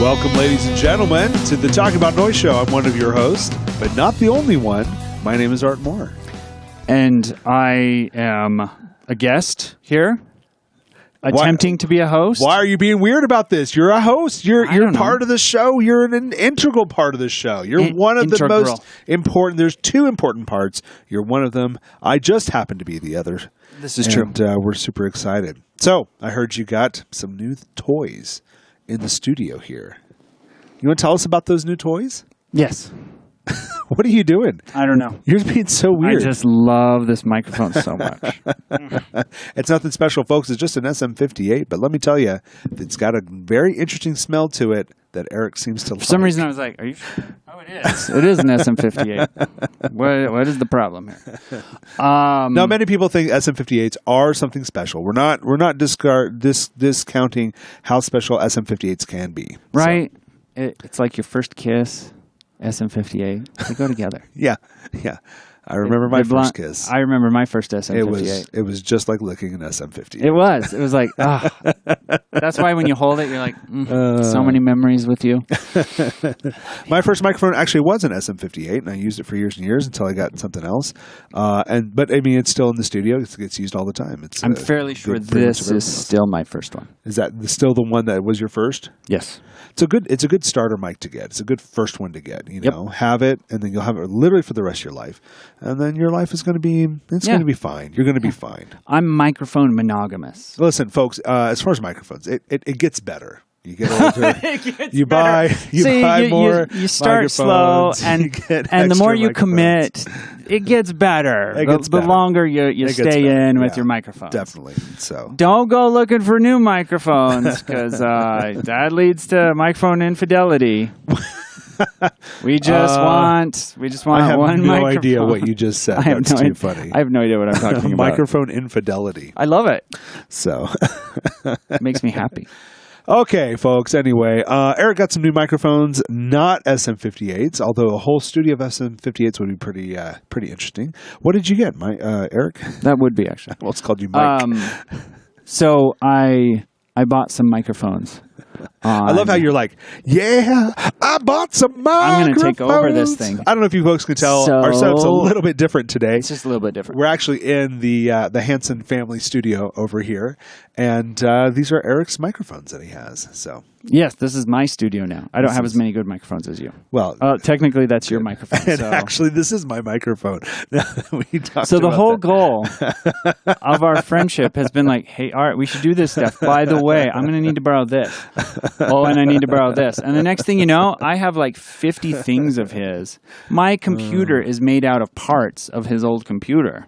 Welcome, ladies and gentlemen, to the Talking About Noise show. I'm one of your hosts, but not the only one. My name is Art Moore. And I am a guest here, attempting to be a host. Why are you being weird about this? You're a host. You're part of the show. You're an integral part of the show. You're one of the most important. There's two important parts. You're one of them. I just happen to be the other. This is true. And we're super excited. So I heard you got some new toys in the studio here. You want to tell us about those new toys? Yes. What are you doing? I don't know. You're being so weird. I just love this microphone so much. It's nothing special, folks. It's just an SM58. But let me tell you, it's got a very interesting smell to it that Eric seems to like. For some reason, I was like, are you sure? Oh, it is. It is an SM58. What is the problem here? Now, many people think SM58s are something special. We're not discounting how special SM58s can be. Right? So. It's like your first kiss. SM58. They go together. Yeah. I remember my first kiss. I remember my first SM58. It was just like licking an SM58. It was. It was like, that's why when you hold it, you're like, so many memories with you. My first microphone actually was an SM58, and I used it for years and years until I got something else. But I mean, it's still in the studio. It gets used all the time. I'm fairly sure this is still my first one. Is that still the one that was your first? Yes. It's a good starter mic to get. It's a good first one to get. You know, have it, and then you'll have it literally for the rest of your life, and then your life is going to be going to be fine. You're going to be fine. I'm microphone monogamous. Listen, folks. As far as microphones, it gets better. You get older. You buy more. You start slow, and the more you commit, it gets better. The longer you stay in with your microphone. Definitely. So don't go looking for new microphones because that leads to microphone infidelity. We just want I have one no microphone. idea what you just said. That's too funny. I have no idea what I'm talking about. Microphone infidelity. I love it. So it makes me happy. Okay, folks. Anyway, Eric got some new microphones, not SM58s, although a whole studio of SM58s would be pretty interesting. What did you get, Eric? That would be actually. Well, it's called you Mike. So I bought some microphones. I love how you're like, yeah, I bought some microphones. I'm going to take over this thing. I don't know if you folks can tell. Our setup's a little bit different today. It's just a little bit different. We're actually in the Hanson family studio over here, and these are Eric's microphones that he has. So yes, this is my studio now. I don't have as many good microphones as you. Well, technically, that's your microphone. And actually, this is my microphone. So the whole goal of our friendship has been like, hey, Art, we should do this stuff. By the way, I'm going to need to borrow this. Oh, and I need to borrow this. And the next thing you know, I have like 50 things of his. My computer is made out of parts of his old computer.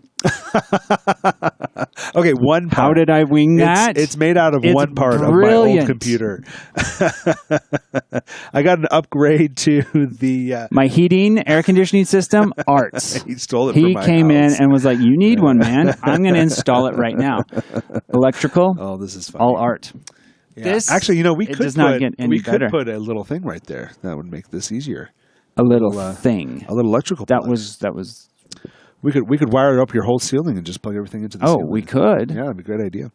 Okay, one part. How did I wing that? It's made out of one part of my old computer. I got an upgrade to the my heating, air conditioning system, Art's. He stole it from my came house. in and was like, you need one, man. I'm going to install it right now. Electrical. Oh, this is funny. All Art. Yeah. This actually, we could put a little thing right there. That would make this easier. A little thing. A little electrical plug. That was. We could wire up your whole ceiling and just plug everything into the ceiling. Oh, we could. Yeah, that'd be a great idea.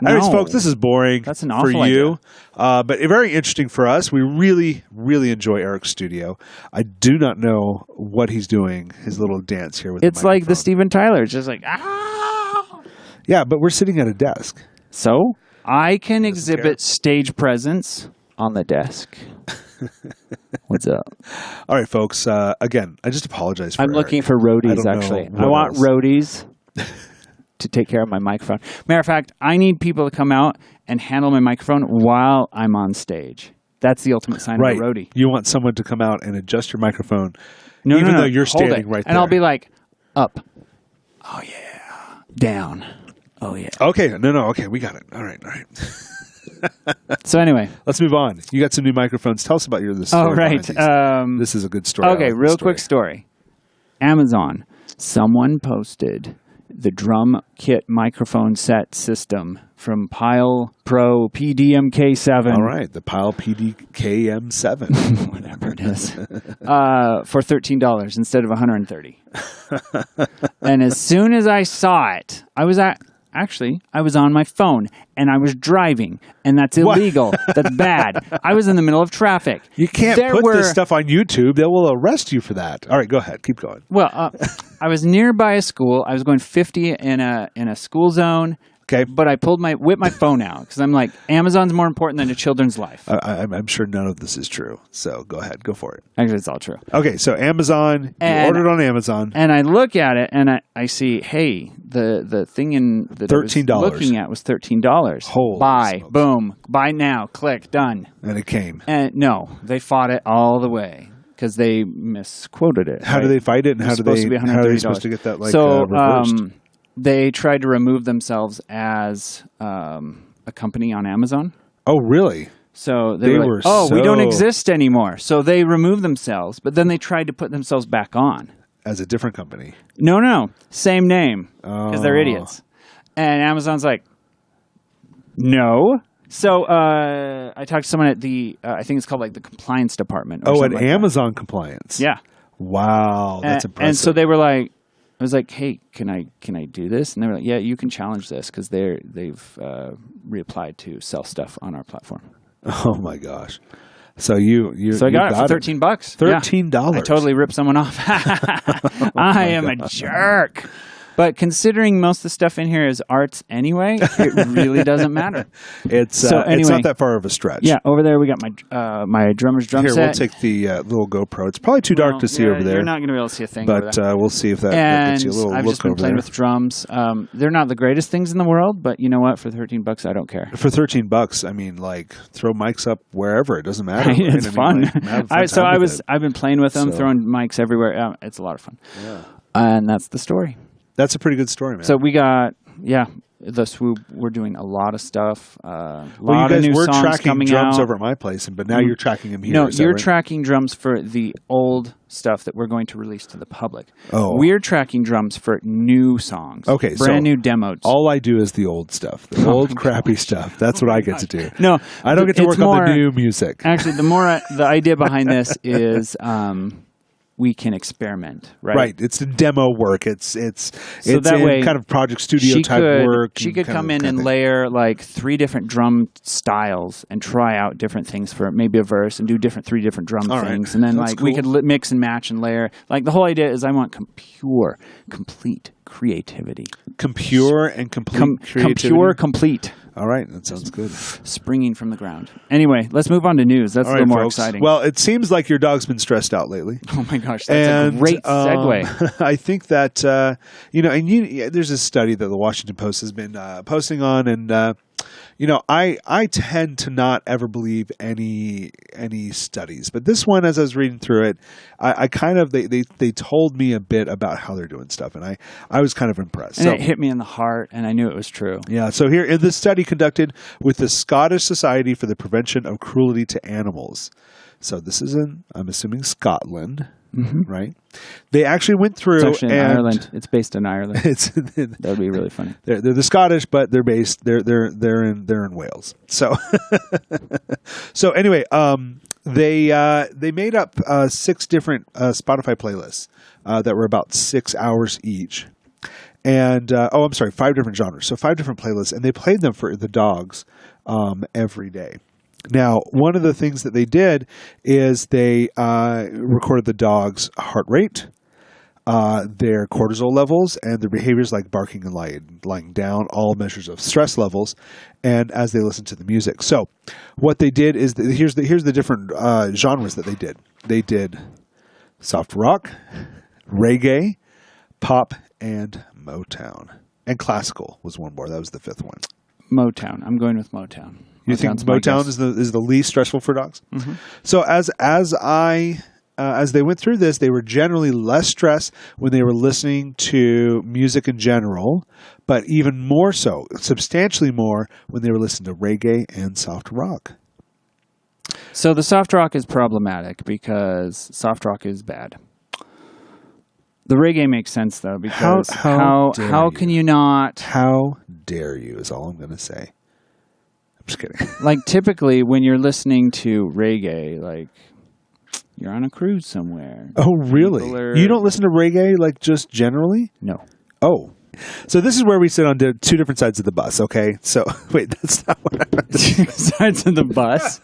Anyways, folks, this is boring. That's an awful for you, idea. but very interesting for us. We really, really enjoy Eric's studio. I do not know what he's doing. His little dance here with. It's like the Steven Tyler. It's just like Yeah, but we're sitting at a desk. So I can exhibit stage presence on the desk. What's up? All right, folks. Again, I just apologize for I'm Eric. looking for roadies, actually. I want roadies to take care of my microphone. Matter of fact, I need people to come out and handle my microphone while I'm on stage. That's the ultimate sign of a roadie. You want someone to come out and adjust your microphone, no, though you're standing right there. And I'll be like, up. Oh, yeah. Down. Oh, yeah. Okay. No. Okay, we got it. All right. So anyway, let's move on. You got some new microphones. Tell us about your story. Oh, right. This is a good story. Okay, real quick story. Amazon. Someone posted the drum kit microphone set system from Pile Pro PDMK7. All right, the Pile PDKM7. Whatever it is. For $13 instead of $130. And as soon as I saw it, I was at actually, I was on my phone and I was driving, and that's illegal. That's bad. I was in the middle of traffic. You can't put this stuff on YouTube. They will arrest you for that. All right, go ahead. Keep going. Well, I was nearby a school. I was going 50 in a school zone. Okay, but I whipped my phone out because I'm like, Amazon's more important than a children's life. I'm sure none of this is true. So go ahead, go for it. Actually, it's all true. Okay, so Amazon, you ordered on Amazon, and I look at it and I see, hey, the thing that $13. I was looking at was $13. Holy buy, smokes. boom, buy now, click, done. And it came. And no, they fought it all the way because they misquoted it. How do they fight it, and how are they supposed to get that reversed? They tried to remove themselves as a company on Amazon. Oh, really? So they were like, we don't exist anymore. So they removed themselves, but then they tried to put themselves back on. As a different company? No. Same name, because they're idiots. And Amazon's like, no. So I talked to someone at the, I think it's called like the compliance department. At Amazon Compliance? Yeah. Wow, that's impressive. And so they were like, I was like, hey, can I do this? And they were like, yeah, you can challenge this because they've reapplied to sell stuff on our platform. Oh my gosh! So I got it for $13. $13. Yeah. I totally ripped someone off. I am a jerk. But considering most of the stuff in here is arts anyway, it really doesn't matter. It's not that far of a stretch. Yeah, over there we got my drummer's drum set. Here, we'll take the little GoPro. It's probably too dark to see over there. You're not going to be able to see a thing but over there. We'll see if that gets you a little look over there. I've just been playing with drums. They're not the greatest things in the world, but you know what? For $13, I don't care. For $13, I mean, like, throw mics up wherever. It doesn't matter. It's fun. I've been playing with them, throwing mics everywhere. It's a lot of fun. Yeah. And that's the story. That's a pretty good story, man. So we got, the Swoop. We're doing a lot of stuff. You guys were tracking drums over at my place, but now you're tracking them here. No, you're tracking drums for the old stuff that we're going to release to the public. Oh. We're tracking drums for new songs. Okay, brand new demos. All I do is the old stuff, the old crappy stuff. That's what I get to do. No, I don't get to work on the new music. Actually, the idea behind this is we can experiment, right? Right. It's the demo work. It's that way kind of Project Studio type work. She could come in and layer like 3 different drum styles and try out different things for maybe a verse and do 3 different drum things. And then we could mix and match and layer. Like the whole idea is I want complete creativity. Complete. All right, that sounds good. Springing from the ground. Anyway, let's move on to news. That's a little more exciting. Well, it seems like your dog's been stressed out lately. Oh my gosh, that's a great segue. I think that there's a study that the Washington Post has been posting on, and I tend to not ever believe any studies, but this one, as I was reading through it, I kind of they told me a bit about how they're doing stuff, and I was kind of impressed. And it hit me in the heart, and I knew it was true. Yeah. So here in this study conducted with the Scottish Society for the Prevention of Cruelty to Animals. So this is I'm assuming Scotland. Mm-hmm. Right, they actually went through. It's actually in Ireland. It's based in Ireland. That would be really funny. They're the Scottish, but they're based. They're in Wales. So, anyway, they made up 6 different Spotify playlists that were about 6 hours each, and 5 different genres. So 5 different playlists, and they played them for the dogs every day. Now, one of the things that they did is they recorded the dog's heart rate, their cortisol levels, and their behaviors like barking and lying down, all measures of stress levels, and as they listened to the music. So what they did is, here's the different genres that they did. They did soft rock, reggae, pop, and Motown. And classical was one more. That was the 5th one. Motown. I'm going with Motown. You think Motown is the least stressful for dogs? Mm-hmm. So as they went through this, they were generally less stressed when they were listening to music in general, but even more so, substantially more, when they were listening to reggae and soft rock. So the soft rock is problematic because soft rock is bad. The reggae makes sense though, because how can you not? How dare you is all I'm going to say. I'm just kidding. Like typically when you're listening to reggae, like you're on a cruise somewhere. Oh, really? You don't listen to reggae like just generally? No. Oh, So this is where we sit on two different sides of the bus, okay? So, wait, that's not what I meant to say. Sides of the bus?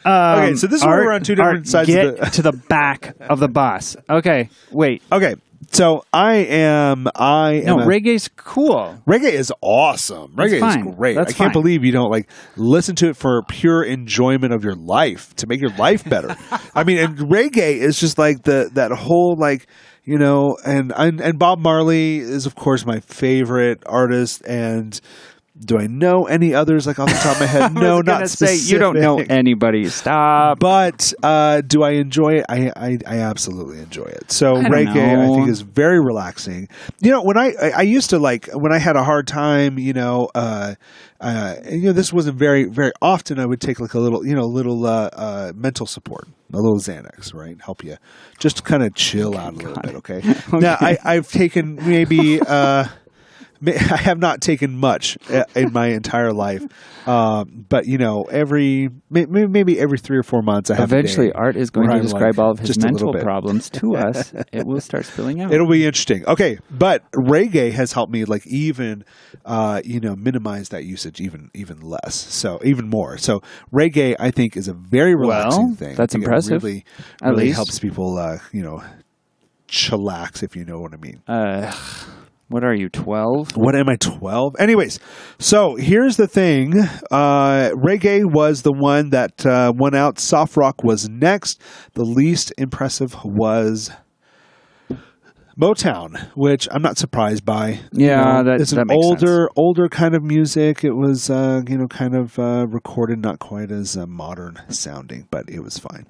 Okay, so this is where we're on two different sides of the... to the back of the bus. Okay, wait. Okay, so reggae's cool. Reggae is awesome. Reggae is great. I can't believe you don't listen to it for pure enjoyment of your life, to make your life better. I mean, and reggae is just like that whole and Bob Marley is of course my favorite artist. And do I know any others off the top of my head? No, not specific. You don't know anybody. Stop. But do I enjoy it? I absolutely enjoy it. So reggae, I think, is very relaxing. When I used to when I had a hard time, this wasn't very, very often. I would take a little mental support, a little Xanax, right? Help you just kind of chill out a little bit. Okay. Now I've taken maybe. I have not taken much in my entire life, but maybe every 3 or 4 months I have. Eventually, Art is going to describe all of his mental problems to us. It will start spilling out. It'll be interesting. Okay, but reggae has helped me even minimize that usage even less, so even more. So reggae, I think, is a very relaxing thing. That's impressive. It really helps people chillax, if you know what I mean. What are you, 12? What am I, 12? Anyways, so here's the thing. Reggae was the one that won out. Soft rock was next. The least impressive was Motown, which I'm not surprised by. Yeah, it's an older kind of music. It was, recorded not quite as modern sounding, but it was fine.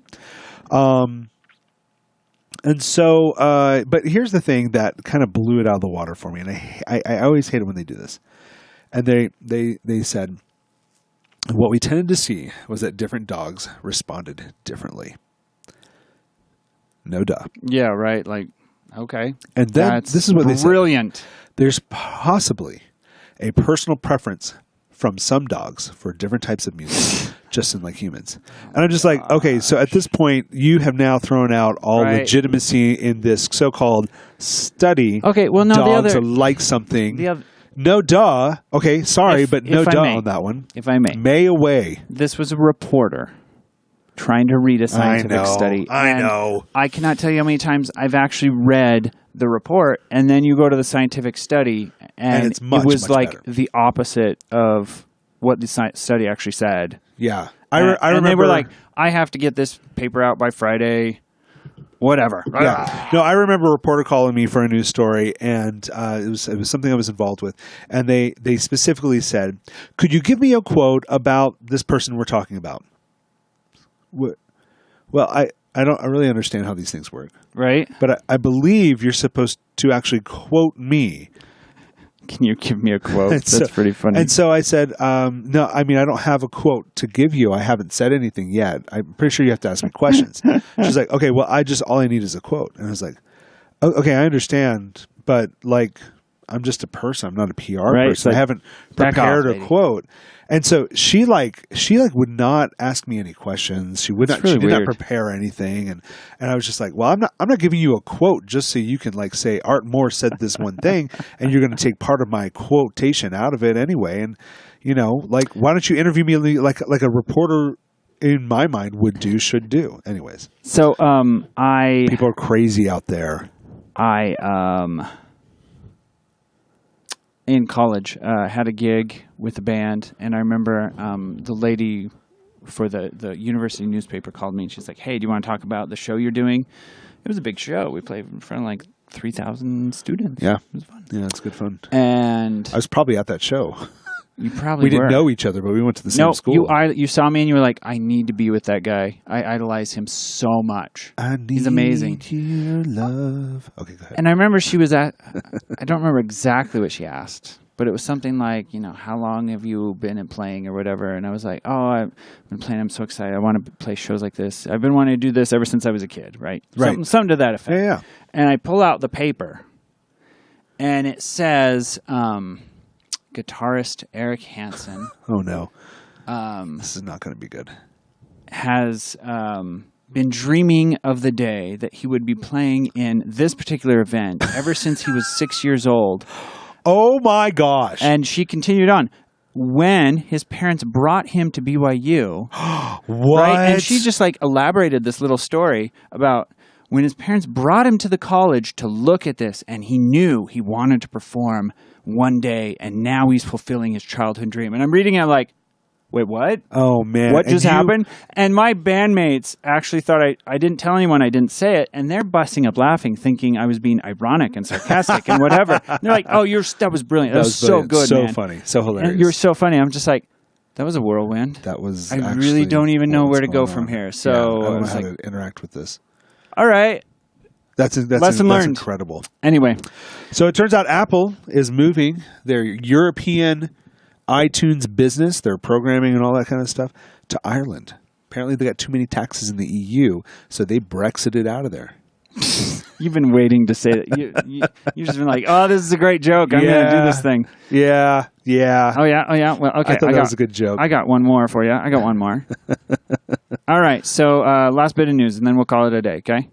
And so, but here's the thing that kind of blew it out of the water for me, and I always hate it when they do this. And they said, what we tended to see was that different dogs responded differently. No duh. Yeah, right. Okay. And then this is what they said. Brilliant. There's possibly a personal preference from some dogs for different types of music, just in humans. And I'm just okay, so at this point, you have now thrown out all legitimacy in this so-called study. Okay, well, no, dogs are like something. No duh. Okay, sorry, but no duh on that one. If I may. May away. This was a reporter trying to read a scientific study. I know. I cannot tell you how many times I've actually read the report, and then you go to the scientific study, and it's much, it was much better. The opposite of what the study actually said. Yeah. I remember. And they were I have to get this paper out by Friday. Whatever. Yeah. No, I remember a reporter calling me for a news story, and it was something I was involved with, and they specifically said, "Could you give me a quote about this person we're talking about?" Well, I don't really understand how these things work, right? But I believe you're supposed to actually quote me. Can you give me a quote? That's pretty funny. And so I said, no, I mean, I don't have a quote to give you. I haven't said anything yet. I'm pretty sure you have to ask me questions. She's like, okay, well, all I need is a quote. And I was like, okay, I understand, but I'm just a person. I'm not a PR person. I haven't prepared a quote. And so she would not ask me any questions. She would not. Really she did not prepare anything. And I was just like, well, I'm not giving you a quote just so you can say Art Moore said this one thing, and you're going to take part of my quotation out of it anyway. And why don't you interview me like a reporter in my mind should do. Anyways. So people are crazy out there. In college, had a gig with a band, and I remember the lady for the university newspaper called me, and she's like, "Hey, do you want to talk about the show you're doing?" It was a big show. We played in front of 3,000 students. Yeah, it was fun. Yeah, it's good fun. And I was probably at that show. You probably we didn't know each other, but we went to the same school. You saw me and you were like, I need to be with that guy. I idolize him so much. He's amazing. Your love. Okay, go ahead. And I remember she was I don't remember exactly what she asked, but it was something like, how long have you been playing or whatever? And I was like, oh, I've been playing. I'm so excited. I want to play shows like this. I've been wanting to do this ever since I was a kid, right? Something to that effect. Yeah. And I pull out the paper, and it says... guitarist Eric Hansen. Oh no! This is not going to be good. Has been dreaming of the day that he would be playing in this particular event ever since he was 6 years old. Oh, my gosh. And she continued on. When his parents brought him to BYU. What? Right? And she just like elaborated this little story about when his parents brought him to the college to look at this, and he knew he wanted to perform one day, and now he's fulfilling his childhood dream. And I'm reading it like, wait, what? Oh, man. What just happened? And my bandmates actually thought I didn't tell anyone I didn't say it, and they're busting up laughing, thinking I was being ironic and sarcastic and whatever. And they're like, oh, that was brilliant. That was so good, so man. Funny. So hilarious. And you're so funny. I'm just like, that was a whirlwind. That was I really don't even know where to go from here. So I don't know how to interact with this. All right. That's incredible. Anyway. So it turns out Apple is moving their European iTunes business, their programming and all that kind of stuff, to Ireland. Apparently they got too many taxes in the EU, so they Brexited out of there. You've been waiting to say that. You've just been like, oh, this is a great joke. I'm going to do this thing. Yeah. Oh, yeah. Well, okay. I thought that was a good joke. I got one more for you. I got one more. All right. So last bit of news, and then we'll call it a day, okay?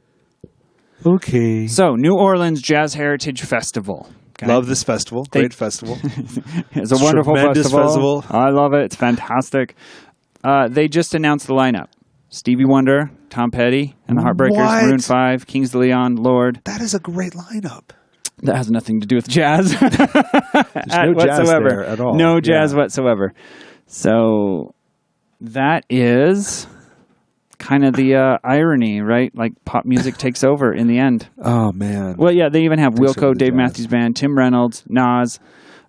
Okay. So New Orleans Jazz Heritage Festival. Okay. Love this festival. Great festival. It's a wonderful festival. I love it. It's fantastic. They just announced the lineup. Stevie Wonder, Tom Petty, and the Heartbreakers, Maroon 5, Kings of Leon, Lorde. That is a great lineup. That has nothing to do with jazz. There's no jazz there at all. No jazz whatsoever. So that is kind of the irony, right? Like pop music takes over in the end. Oh, man. Well, yeah, they even have Wilco, Dave Matthews Band, Tim Reynolds, Nas.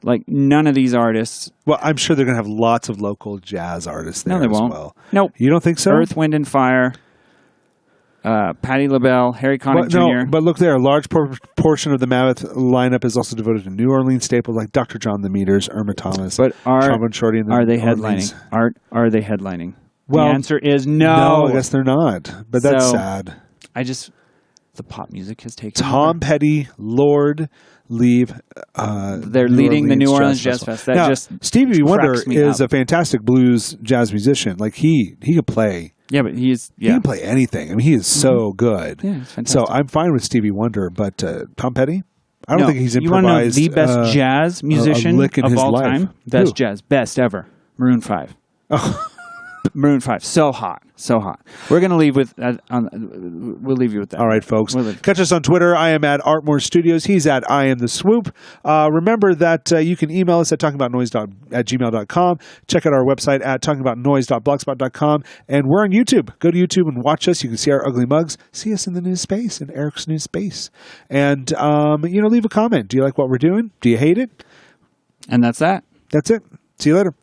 Like, none of these artists. Well, I'm sure they're going to have lots of local jazz artists there as well. Nope. You don't think so? Earth, Wind, and Fire, Patti LaBelle, Harry Connick Jr. No, but look there. A large portion of the Mammoth lineup is also devoted to New Orleans staples like Dr. John the Meters, Irma Thomas, Trombone Shorty, and are they headlining? Are they headlining? Well, the answer is no. No, I guess they're not. But that's sad. The pop music has taken Tom Petty, Lorde, leave. They're leading the New Orleans Jazz Fest. That just Stevie Wonder is a fantastic blues jazz musician. Like he could play. Yeah, but he can play anything. I mean, he is so good. Yeah, it's fantastic. So I'm fine with Stevie Wonder, but Tom Petty, I don't think he's improvised. You want to know the best jazz musician of all time? Best jazz, best ever. Maroon 5. Oh. Maroon 5, so hot. We're going to leave with we'll leave you with that. All right, folks. Catch us on Twitter. I am at Artmore Studios. He's at I Am The Swoop. Remember that you can email us at talkingaboutnoise@gmail.com. Check out our website at talkingaboutnoise.blogspot.com. And we're on YouTube. Go to YouTube and watch us. You can see our ugly mugs. See us in the new space, in Eric's new space. And, leave a comment. Do you like what we're doing? Do you hate it? And that's that. That's it. See you later.